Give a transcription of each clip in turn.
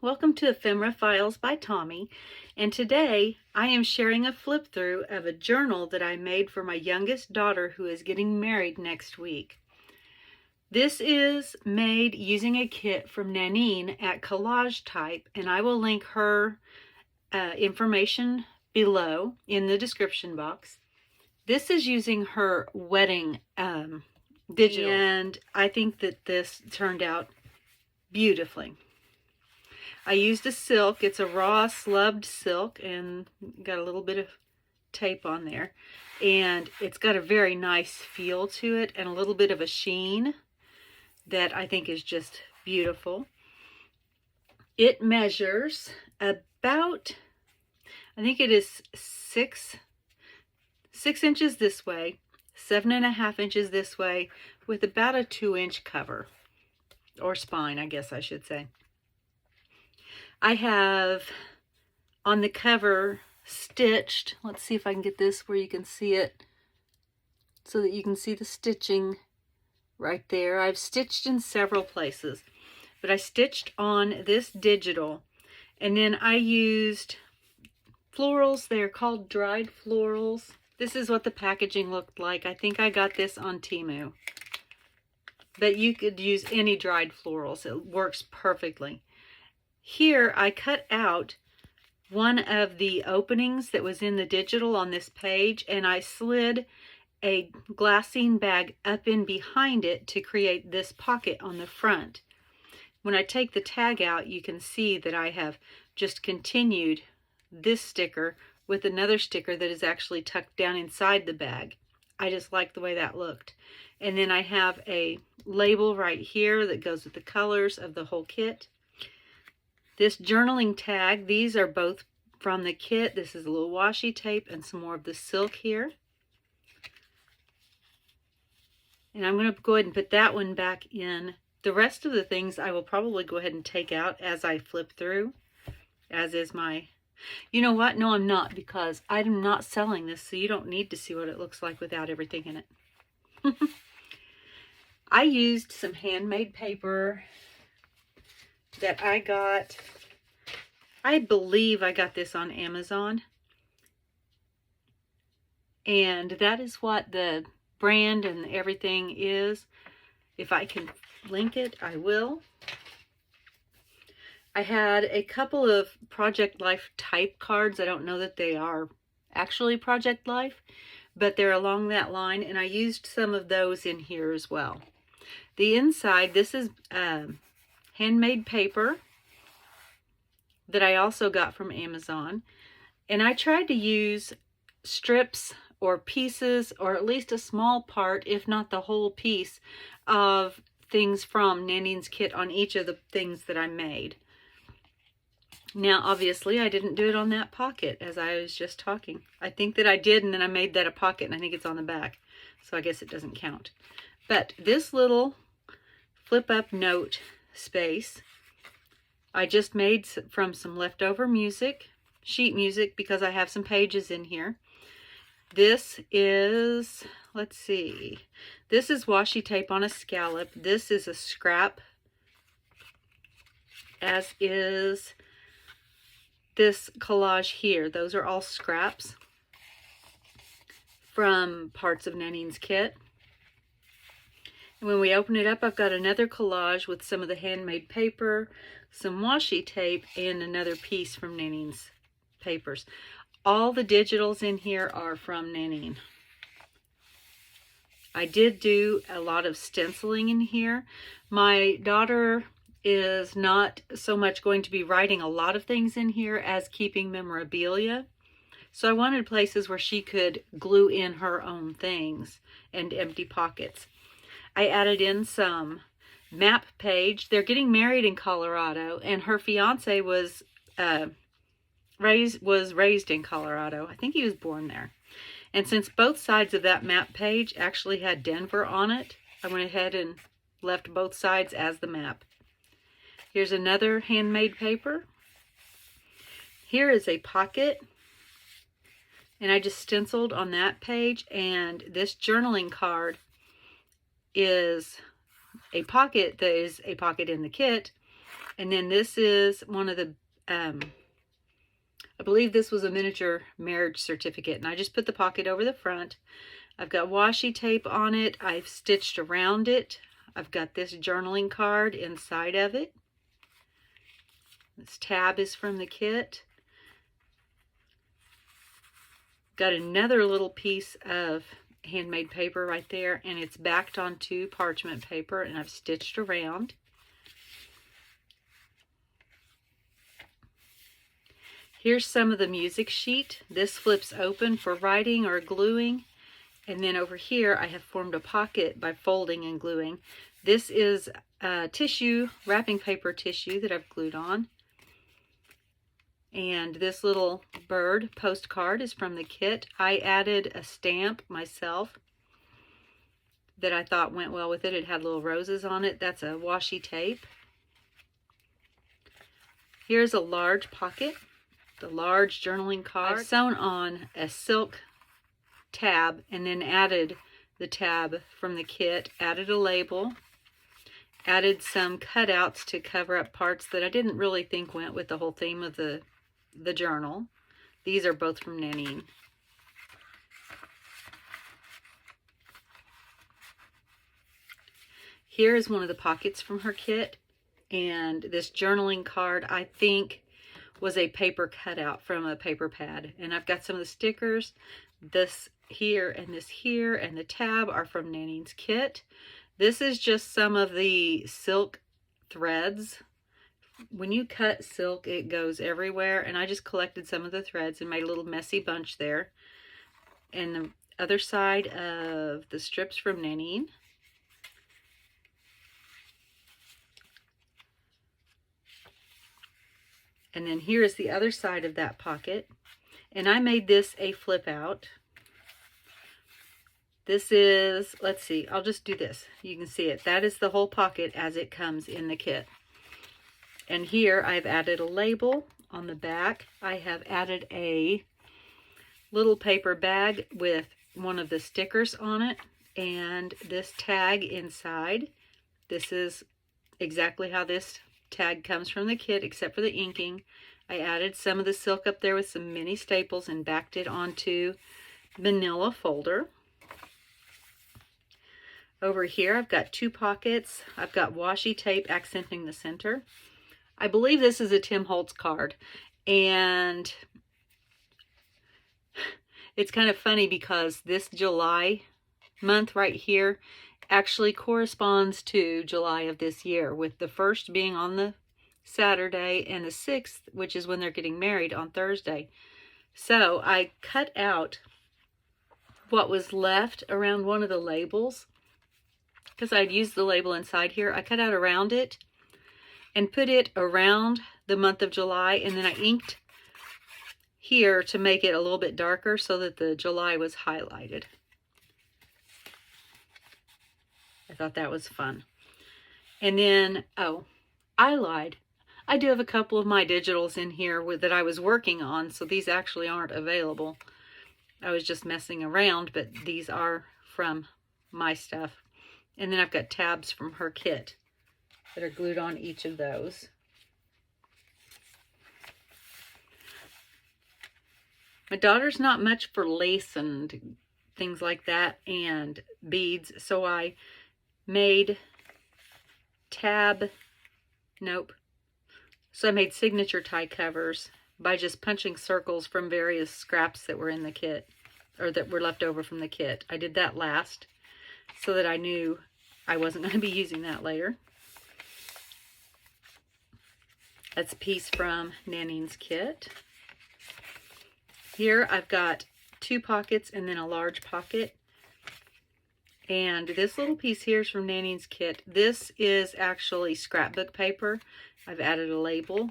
welcome to Ephemera Files by Tommy, and today I am sharing a flip through of a journal that I made for my youngest daughter who is getting married next week. This is made using a kit from Nanine at Collage Type, and I will link her information below in the description box. This is using her wedding digital, and I think that this turned out beautifully. I used a silk. It's a raw slubbed silk and got a little bit of tape on there. And it's got a very nice feel to it and a little bit of a sheen that I think is just beautiful. It measures about, I think it is 6 inches this way, 7.5 inches this way, with about a 2-inch cover, or spine, I guess I should say. I have on the cover stitched, let's see if I can get this where you can see it so that you can see the stitching right there. I've stitched in several places, but I stitched on this digital, and then I used florals. They're called dried florals. This is what the packaging looked like. I think I got this on Temu, but you could use any dried florals. It works perfectly. Here I cut out one of the openings that was in the digital on this page, and I slid a glassine bag up in behind it to create this pocket on the front. When I take the tag out, you can see that I have just continued this sticker with another sticker that is actually tucked down inside the bag. I just like the way that looked. And then I have a label right here that goes with the colors of the whole kit. This journaling tag, these are both from the kit. This is a little washi tape and some more of the silk here. And I'm going to go ahead and put that one back in. The rest of the things I will probably go ahead and take out as I flip through, as is my... You know what? No, I'm not, because I'm not selling this, so you don't need to see what it looks like without everything in it. I used some handmade paper that I got. I believe I got this on Amazon. And that is what the brand and everything is. If I can link it, I will. I had a couple of Project Life type cards. I don't know that they are actually Project Life, but they're along that line, and I used some of those in here as well. The inside, this is handmade paper that I also got from Amazon, and I tried to use strips or pieces, or at least a small part, if not the whole piece, of things from Nanine's kit on each of the things that I made. Now, obviously, I didn't do it on that pocket, as I was just talking. I think that I did, and then I made that a pocket, and I think it's on the back, so I guess it doesn't count. But this little flip-up note space, I just made from some leftover music, sheet music, because I have some pages in here. This is, let's see, this is washi tape on a scallop. This is a scrap, as is this collage here. Those are all scraps from parts of Nanine's kit. And when we open it up, I've got another collage with some of the handmade paper, some washi tape, and another piece from Nanine's papers. All the digitals in here are from Nanine. I did do a lot of stenciling in here. My daughter is not so much going to be writing a lot of things in here as keeping memorabilia. So I wanted places where she could glue in her own things and empty pockets. I added in some map page. They're getting married in Colorado, and her fiance was raised in Colorado. I think he was born there. And since both sides of that map page actually had Denver on it, I went ahead and left both sides as the map. Here's another handmade paper. Here is a pocket, and I just stenciled on that page, and this journaling card is a pocket that is a pocket in the kit, And then this is one of the, I believe this was a miniature marriage certificate. And I just put the pocket over the front. I've got washi tape on it. I've stitched around it. I've got this journaling card inside of it. This tab is from the kit. Got another little piece of handmade paper right there, and it's backed onto parchment paper, and I've stitched around. Here's some of the music sheet. This flips open for writing or gluing. And then over here, I have formed a pocket by folding and gluing. This is tissue, wrapping paper tissue that I've glued on. And this little bird postcard is from the kit. I added a stamp myself that I thought went well with it. It had little roses on it. That's a washi tape. Here's a large pocket, the large journaling card. I've sewn on a silk tab and then added the tab from the kit, added a label, added some cutouts to cover up parts that I didn't really think went with the whole theme of the journal. These are both from Nanine. Here is one of the pockets from her kit, and this journaling card I think was a paper cutout from a paper pad. And I've got some of the stickers. This here and this here and the tab are from Nanine's kit. This is just some of the silk threads. When you cut silk, it goes everywhere, and I just collected some of the threads and made a little messy bunch there. And the other side of the strips from Nanine. And then here is the other side of that pocket. And I made this a flip out. This is, let's see, I'll just do this. You can see it. That is the whole pocket as it comes in the kit. And here I've added a label on the back. I have added a little paper bag with one of the stickers on it and this tag inside. This is exactly how this tag comes from the kit except for the inking. I added some of the silk up there with some mini staples and backed it onto manila folder. Over here I've got two pockets. I've got washi tape accenting the center. I believe this is a Tim Holtz card, and it's kind of funny because this July month right here actually corresponds to July of this year, with the 1st being on the Saturday and the 6th, which is when they're getting married, on Thursday. So I cut out what was left around one of the labels, because I'd used the label inside here. I cut out around it and put it around the month of July, and then I inked here to make it a little bit darker so that the July was highlighted. I thought that was fun. And then, oh, I lied. I do have a couple of my digitals in here that I was working on, so these actually aren't available. I was just messing around, but these are from my stuff. And then I've got tabs from her kit that are glued on each of those. My daughter's not much for lace and things like that and beads, so I made So I made signature tie covers by just punching circles from various scraps that were in the kit, or that were left over from the kit. I did that last so that I knew I wasn't going to be using that later. That's a piece from Nanine's kit. Here I've got two pockets and then a large pocket. And this little piece here is from Nanine's kit. This is actually scrapbook paper. I've added a label.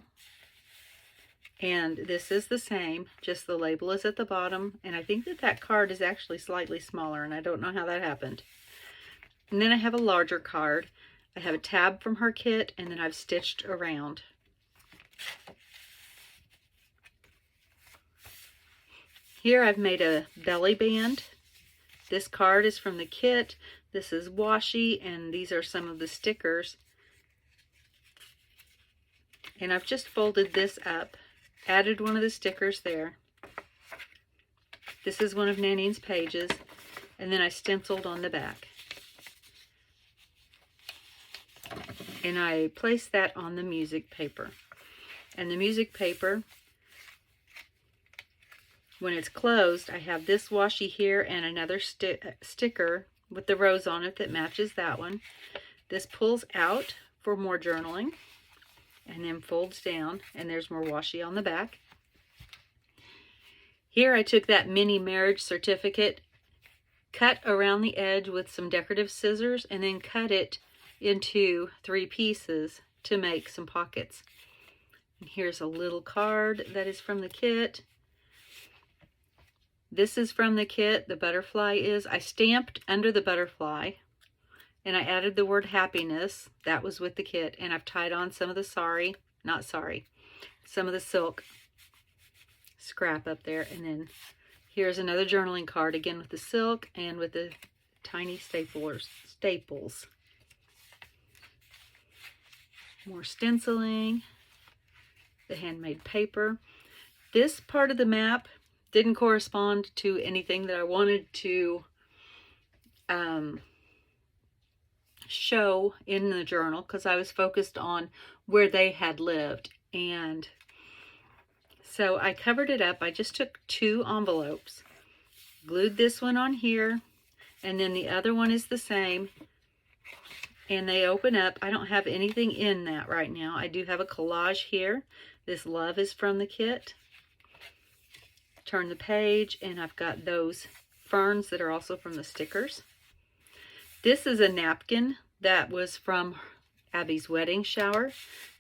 And this is the same, just the label is at the bottom. And I think that that card is actually slightly smaller, and I don't know how that happened. And then I have a larger card. I have a tab from her kit, and then I've stitched around. Here I've made a belly band. This card is from the kit. This is washi, and these are some of the stickers. And I've just folded this up, added one of the stickers there. This is one of Nanine's pages, and then I stenciled on the back. And I placed that on the music paper. And the music paper, when it's closed, I have this washi here and another sticker with the rose on it that matches that one. This pulls out for more journaling and then folds down, and there's more washi on the back. Here I took that mini marriage certificate, cut around the edge with some decorative scissors, and then cut it into 3 pieces to make some pockets. And here's a little card that is from the kit. This is from the kit. The butterfly is. I stamped under the butterfly, and I added the word happiness. That was with the kit. And I've tied on some of the some of the silk scrap up there. And then here's another journaling card, again with the silk and with the tiny staples. More stenciling, the handmade paper. This part of the map didn't correspond to anything that I wanted to show in the journal, because I was focused on where they had lived. And so I covered it up. I just took 2 envelopes, glued this one on here, and then the other one is the same, and they open up. I don't have anything in that right now. I do have a collage here. This love is from the kit. Turn the page, and I've got those ferns that are also from the stickers. This is a napkin that was from Abbie's wedding shower,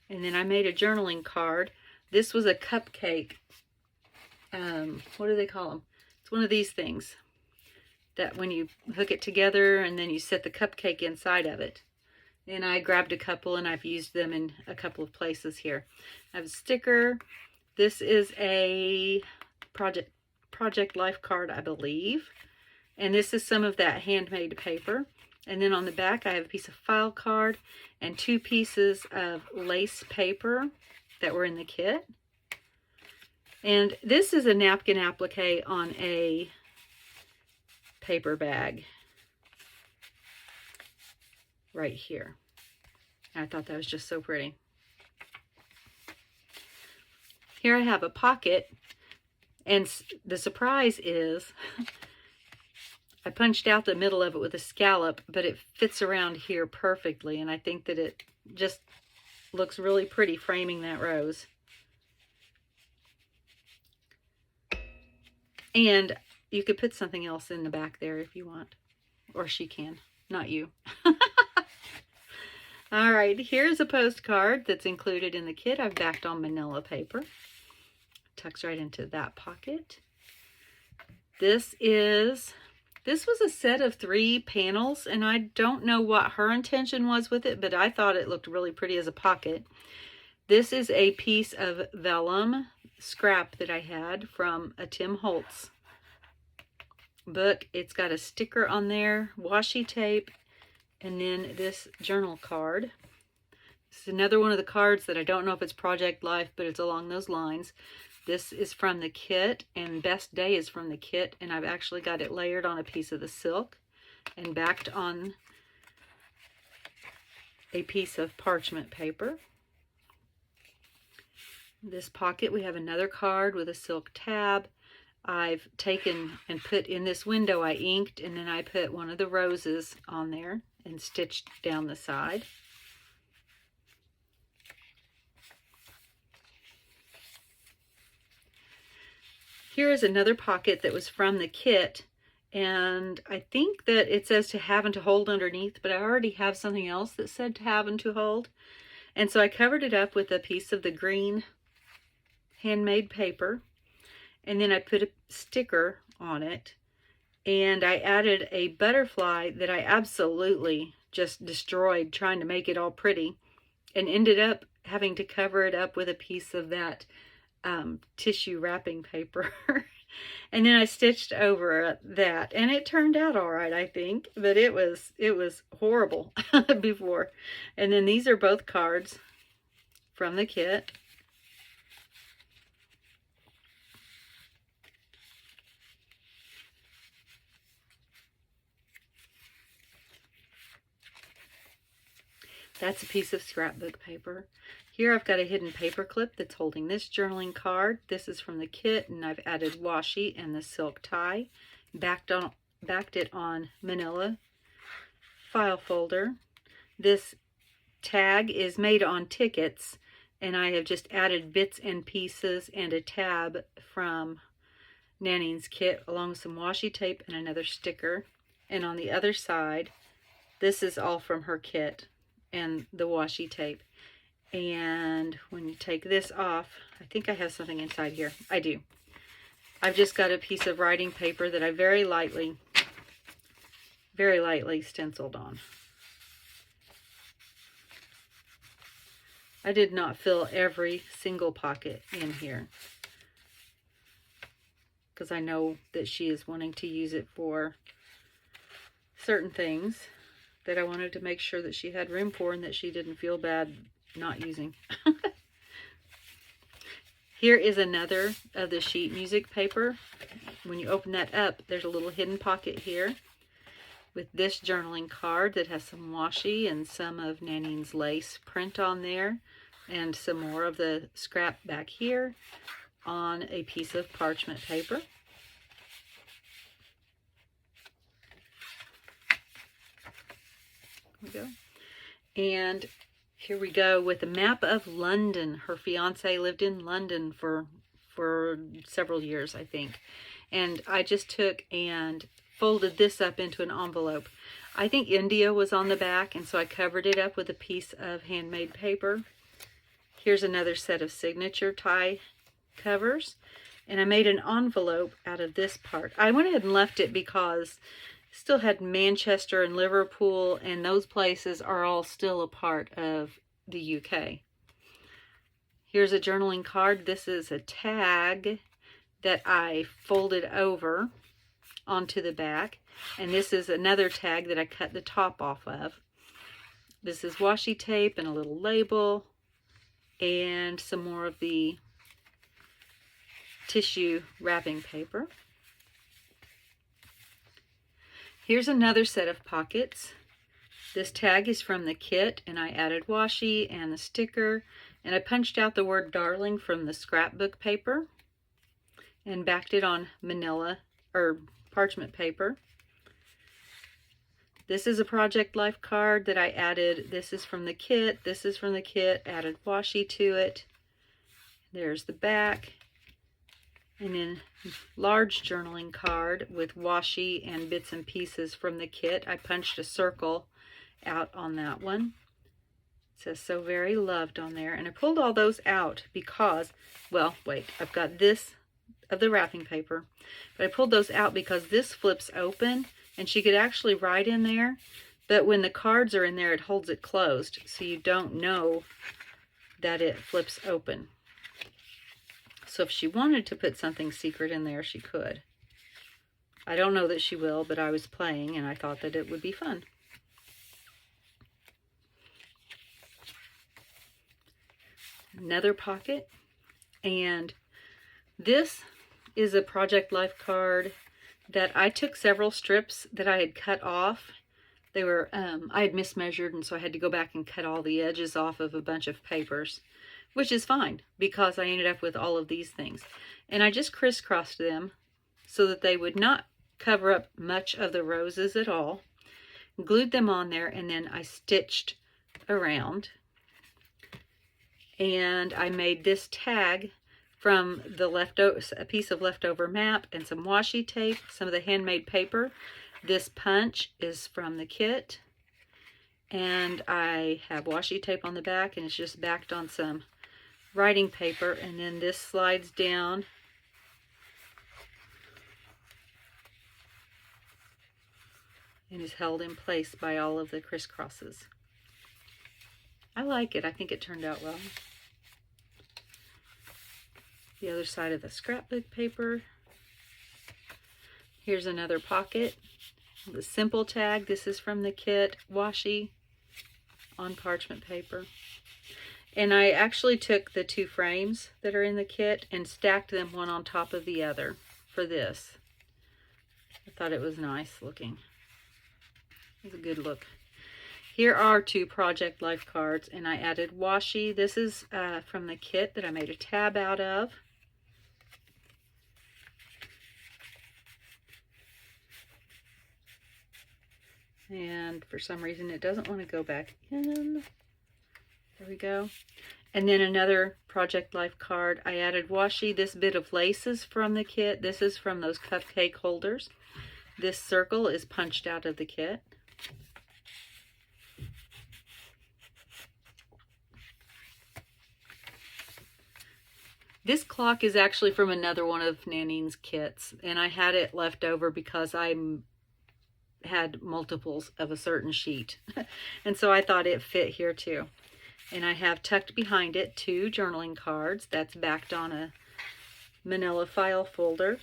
and then I made a journaling card. This was a cupcake. What do they call them? It's one of these things that when you hook it together and then you set the cupcake inside of it. And I grabbed a couple, and I've used them in a couple of places here. I have a sticker. This is a Project Life card, I believe. And this is some of that handmade paper. And then on the back, I have a piece of file card and 2 pieces of lace paper that were in the kit. And this is a napkin applique on a paper bag right here. I thought that was just so pretty. Here I have a pocket, and the surprise is I punched out the middle of it with a scallop, but it fits around here perfectly, and I think that it just looks really pretty framing that rose. And you could put something else in the back there if you want, or she can, not you. All right, here's a postcard that's included in the kit. I've backed on manila paper. Tucks right into that pocket. This was a set of 3 panels, and I don't know what her intention was with it, but I thought it looked really pretty as a pocket. This is a piece of vellum scrap that I had from a Tim Holtz book. It's got a sticker on there, washi tape, and then this journal card. This is another one of the cards that I don't know if it's Project Life, but it's along those lines. This is from the kit, and Best Day is from the kit, and I've actually got it layered on a piece of the silk and backed on a piece of parchment paper. This pocket, we have another card with a silk tab. I've taken and put in this window, I inked, and then I put one of the roses on there and stitched down the side. Here is another pocket that was from the kit, and I think that it says to have and to hold underneath, but I already have something else that said to have and to hold. And so I covered it up with a piece of the green handmade paper, and then I put a sticker on it, and I added a butterfly that I absolutely just destroyed trying to make it all pretty, and ended up having to cover it up with a piece of that tissue wrapping paper. And then I stitched over that, and it turned out all right, I think, but it was horrible before. And then these are both cards from the kit. That's a piece of scrapbook paper. Here I've got a hidden paper clip that's holding this journaling card. This is from the kit, and I've added washi and the silk tie. Backed it on manila file folder. This tag is made on tickets, and I have just added bits and pieces and a tab from Nanning's kit along with some washi tape and another sticker. And on the other side, this is all from her kit and the washi tape. And when you take this off, I think I have something inside here. I do. I've just got a piece of writing paper that I very lightly stenciled on. I did not fill every single pocket in here because I know that she is wanting to use it for certain things that I wanted to make sure that she had room for and that she didn't feel bad not using. Here is another of the sheet music paper. When you open that up, there's a little hidden pocket here with this journaling card that has some washi and some of Nanning's lace print on there, and some more of the scrap back here on a piece of parchment paper. There we go. And here we go with a map of London. Her fiance lived in London for several years, I think. And I just took and folded this up into an envelope. I think India was on the back, and so I covered it up with a piece of handmade paper. Here's another set of signature tie covers, and I made an envelope out of this part. I went ahead and left it because I still had Manchester and Liverpool, and those places are all still a part of the UK. Here's a journaling card. This is a tag that I folded over onto the back, and this is another tag that I cut the top off of. This is washi tape and a little label and some more of the tissue wrapping paper. Here's another set of pockets. This tag is from the kit, and I added washi and the sticker, and I punched out the word darling from the scrapbook paper and backed it on manila or parchment paper. This is a Project Life card that I added. This is from the kit. This is from the kit. Added washi to it. There's the back. And then large journaling card with washi and bits and pieces from the kit. I punched a circle out on that one. It says "so very loved" on there. And I pulled all those out because, well, wait, I've got this of the wrapping paper, but I pulled those out because this flips open and she could actually write in there, but when the cards are in there, it holds it closed, so you don't know that it flips open. So if she wanted to put something secret in there, she could. I don't know that she will, but I was playing and I thought that it would be fun. Another pocket, and this is a Project Life card that I took several strips that I had cut off. They were, I had mismeasured, and so I had to go back and cut all the edges off of a bunch of papers, which is fine because I ended up with all of these things. And I just crisscrossed them so that they would not cover up much of the roses at all. Glued them on there, and then I stitched around. And I made this tag from the a piece of leftover map and some washi tape, some of the handmade paper. This punch is from the kit, and I have washi tape on the back, and it's just backed on some writing paper, and then this slides down and is held in place by all of the crisscrosses. I like it. I think it turned out well. The other side of the scrapbook paper. Here's another pocket. The simple tag. This is from the kit. Washi on parchment paper. And I actually took the 2 frames that are in the kit and stacked them one on top of the other for this. I thought it was nice looking. It was a good look. Here are 2 Project Life cards, and I added washi. This is from the kit that I made a tab out of. And for some reason it doesn't want to go back in. There we go. And then another Project Life card. I added washi. This bit of lace is from the kit. This is from those cupcake holders. This circle is punched out of the kit. This clock is actually from another one of Nanine's kits, and I had it left over because I had multiples of a certain sheet. And so I thought it fit here too. And I have tucked behind it 2 journaling cards that's backed on a manila file folder.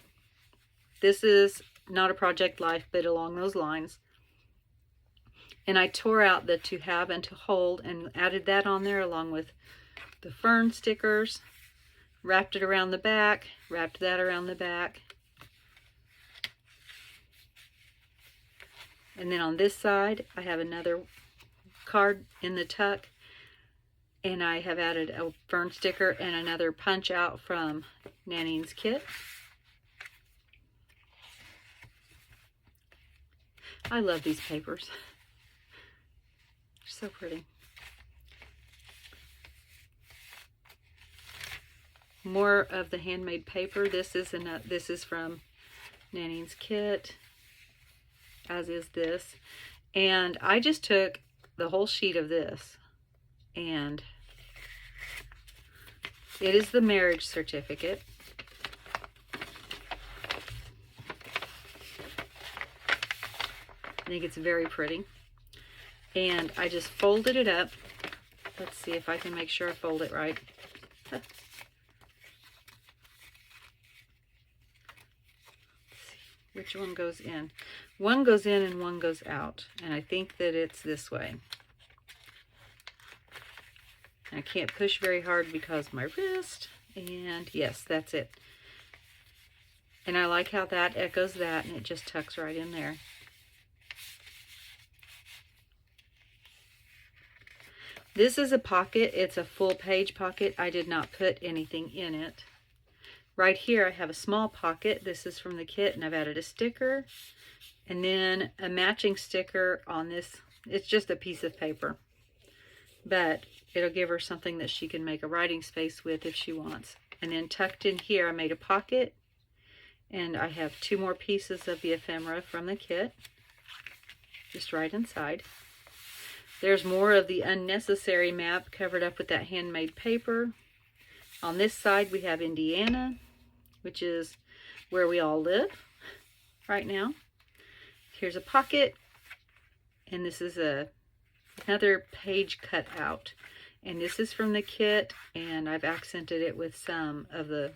This is not a Project Life, but along those lines. And I tore out the to have and to hold and added that on there along with the fern stickers, wrapped it around the back, wrapped that around the back. And then on this side, I have another card in the tuck, and I have added a fern sticker and another punch out from Nanine's kit. I love these papers. They're so pretty. More of the handmade paper. This is from Nanine's kit, as is this. And I just took the whole sheet of this, and it is the marriage certificate. I think it's very pretty. And I just folded it up. Let's see if I can make sure I fold it right. Which one goes in? One goes in and one goes out. And I think that it's this way. I can't push very hard because my wrist. And yes, that's it. And I like how that echoes that, and it just tucks right in there. This is a pocket. It's a full page pocket. I did not put anything in it. Right here I have a small pocket. This is from the kit, and I've added a sticker and then a matching sticker on this. It's just a piece of paper, but it'll give her something that she can make a writing space with if she wants. And then tucked in here I made a pocket, and I have 2 more pieces of the ephemera from the kit just right inside. There's more of the unnecessary map covered up with that handmade paper. On this side we have Indiana, which is where we all live right now. Here's a pocket, and this is another page cut out. And this is from the kit, and I've accented it with some of the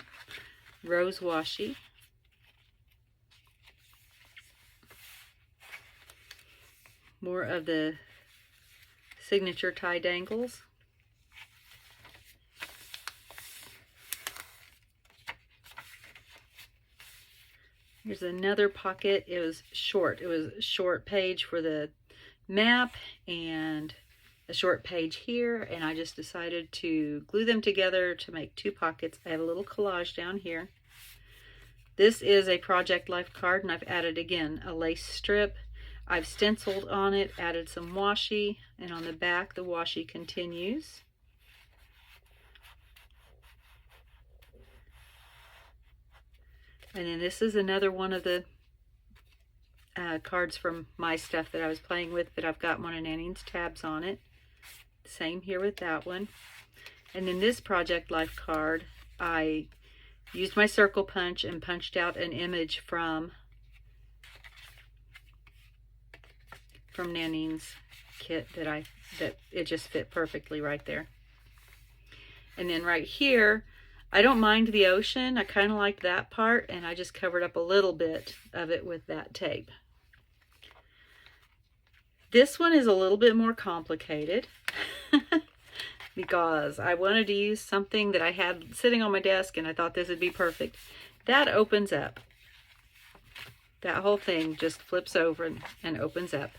rose washi. More of the signature tie dangles. Here's another pocket. It was short. It was a short page for the map and a short page here, and I just decided to glue them together to make 2 pockets. I have a little collage down here. This is a Project Life card, and I've added again a lace strip. I've stenciled on it, added some washi, and on the back the washi continues. And then this is another one of the cards from my stuff that I was playing with, but I've got one of Nanine's tabs on it. Same here with that one. And then this Project Life card, I used my circle punch and punched out an image from Nanine's kit that it just fit perfectly right there. And then right here, I don't mind the ocean. I kind of liked that part, and I just covered up a little bit of it with that tape. This one is a little bit more complicated. because I wanted to use something that I had sitting on my desk and I thought this would be perfect. That opens up. That whole thing just flips over and opens up.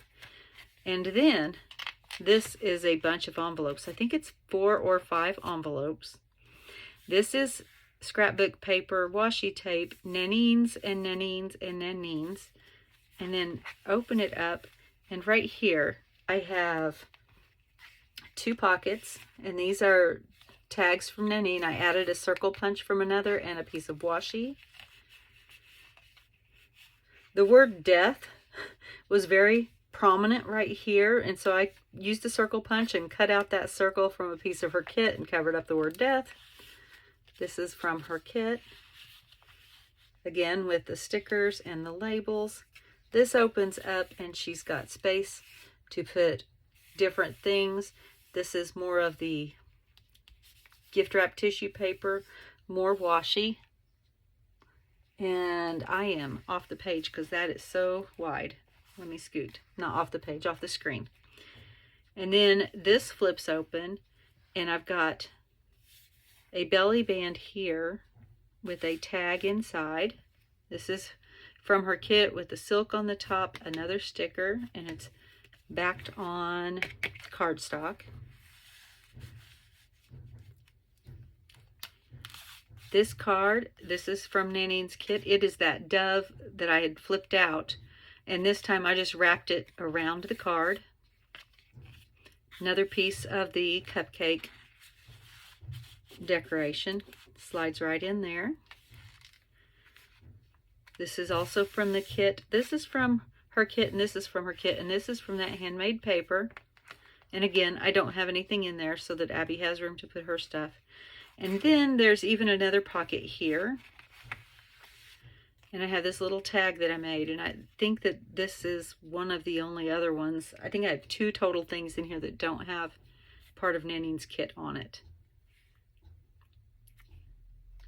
And then this is a bunch of envelopes. I think it's 4 or 5 envelopes. This is scrapbook paper, washi tape, nanines and nanines and nanines. And then open it up, and right here I have 2 pockets, and these are tags from Nanine. I added a circle punch from another and a piece of washi. The word death was very prominent right here, and so I used a circle punch and cut out that circle from a piece of her kit and covered up the word death. This is from her kit, again with the stickers and the labels. This opens up and she's got space to put different things. This is more of the gift wrap tissue paper, more washi. And I am off the page because that is so wide. Let me scoot. Not off the page, off the screen. And then this flips open and I've got a belly band here with a tag inside. This is from her kit with the silk on the top, another sticker, and it's backed on cardstock. This card, this is from Nanine's kit. It is that dove that I had flipped out, and this time I just wrapped it around the card. Another piece of the cupcake decoration slides right in there. This is also from the kit. This is from her kit, and this is from her kit, and this is from that handmade paper. And again, I don't have anything in there so that Abbie has room to put her stuff. And then there's even another pocket here. And I have this little tag that I made, and I think that this is one of the only other ones. I think I have 2 total things in here that don't have part of Nanine's kit on it.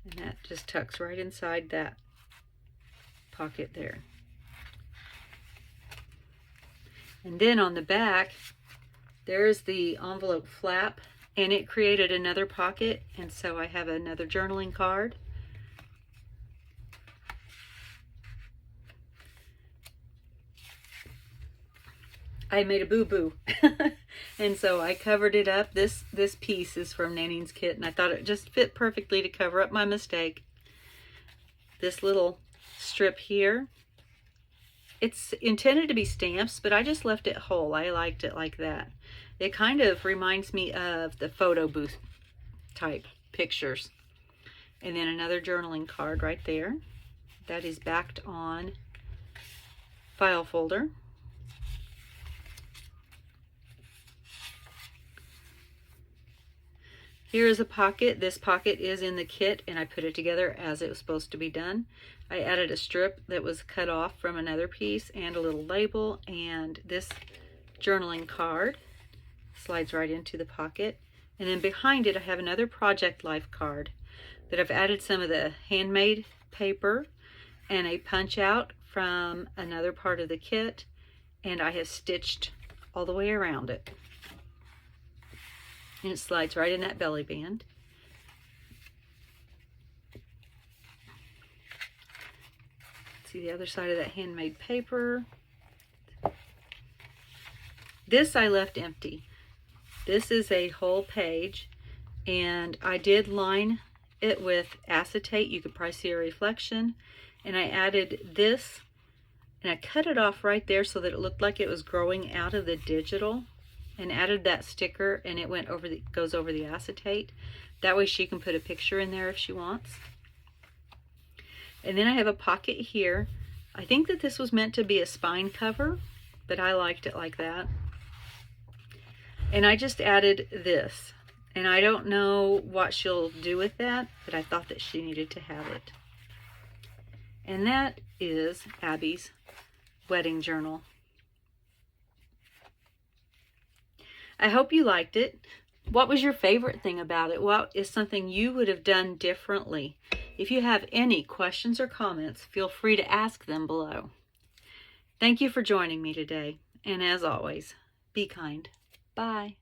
And that just tucks right inside that pocket there. And then on the back, there's the envelope flap, and it created another pocket, and so I have another journaling card. I made a boo-boo. And so I covered it up. This piece is from Nanine's kit, and I thought it just fit perfectly to cover up my mistake. This little strip here, it's intended to be stamps, but I just left it whole. I liked it like that. It kind of reminds me of the photo booth type pictures. And then another journaling card right there that is backed on file folder. Here is a pocket. This pocket is in the kit, and I put it together as it was supposed to be done. I added a strip that was cut off from another piece and a little label, and this journaling card slides right into the pocket. And then behind it I have another Project Life card that I've added some of the handmade paper and a punch out from another part of the kit, and I have stitched all the way around it. And it slides right in that belly band. See the other side of that handmade paper. This I left empty. This is a whole page, and I did line it with acetate. You could probably see a reflection. And I added this, and I cut it off right there so that it looked like it was growing out of the digital, and added that sticker, and it went over the, goes over the acetate. That way she can put a picture in there if she wants. And then I have a pocket here. I think that this was meant to be a spine cover, but I liked it like that. And I just added this, and I don't know what she'll do with that, but I thought that she needed to have it. And that is Abbie's wedding journal. I hope you liked it. What was your favorite thing about it? What is something you would have done differently? If you have any questions or comments, feel free to ask them below. Thank you for joining me today, and as always, be kind. Bye.